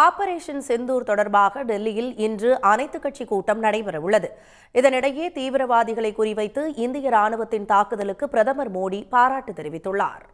Operation Senthur தொடர்பாக டெல்லியில் இன்று அனைத்துக் கட்சி கூட்டம் நடைபெறவுள்ளது. இதனிடையே தீவிரவாதிகளை குறிவைத்து இந்திய ராணுவத்தின் தாக்குதலுக்கு பிரதமர் மோடி பாராட்டு தெரிவித்துள்ளார்.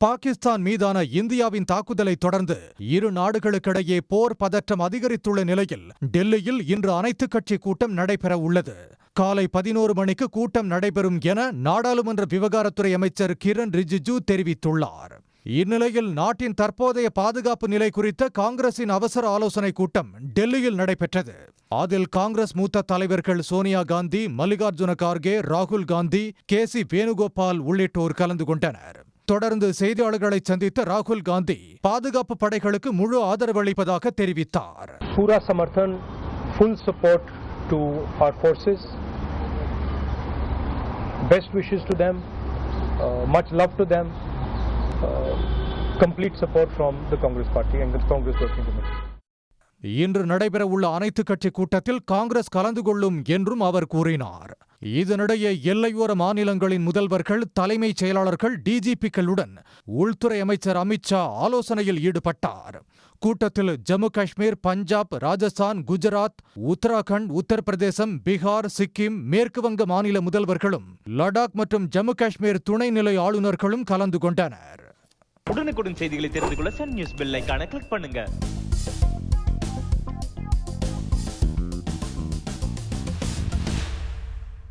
பாகிஸ்தான் மீதான இந்தியாவின் தாக்குதலை தொடர்ந்து இரு நாடுகளுக்கிடையே போர் பதற்றம் அதிகரித்துள்ள நிலையில் டெல்லியில் இன்று அனைத்துக் கட்சி கூட்டம் நடைபெற உள்ளது. காலை 11 மணிக்கு கூட்டம் நடைபெறும் என நாடாளுமன்ற விவகாரத்துறை அமைச்சர் கிரண் ரிஜிஜு தெரிவித்துள்ளார். இந்நிலையில் நாட்டின் தற்போதைய பாதுகாப்பு நிலை குறித்த காங்கிரசின் அவசர ஆலோசனை கூட்டம் டெல்லியில் நடைபெற்றது. அதில் காங்கிரஸ் மூத்த தலைவர்கள் சோனியா காந்தி, மல்லிகார்ஜுன கார்கே, ராகுல் காந்தி, கேசி வேணுகோபால் உள்ளிட்டோர் கலந்து கொண்டனர். தொடர்ந்து செய்தியாளர்களை சந்தித்த ராகுல் காந்தி பாதுகாப்பு படைகளுக்கு முழு ஆதரவு அளிப்பதாக தெரிவித்தார். पूरा समर्थन, full support to our forces, best wishes to them, much love to them, complete support from the Congress party and the Congress working committee. இன்று நடைபெறவுள்ள அனைத்துக் கட்சி கூட்டத்தில் காங்கிரஸ் கலந்து கொள்ளும் என்றும் அவர் கூறினார். இதனிடையே எல்லையோர மாநிலங்களின் முதல்வர்கள், தலைமைச் செயலாளர்கள், டிஜிபிக்களுடன் உள்துறை அமைச்சர் அமித்ஷா ஆலோசனையில் ஈடுபட்டார். கூட்டத்தில் ஜம்மு காஷ்மீர், பஞ்சாப், ராஜஸ்தான், குஜராத், உத்தராகண்ட், உத்தரப்பிரதேசம், பீகார், சிக்கிம், மேற்கு வங்க மாநில முதல்வர்களும், லடாக் மற்றும் ஜம்மு காஷ்மீர் துணைநிலை ஆளுநர்களும் கலந்து கொண்டனர். உடனுக்குடன் செய்திகளை தெரிந்து கொள்ள சன் நியூஸ் பெல் ஐகானை கிளிக் பண்ணுங்க.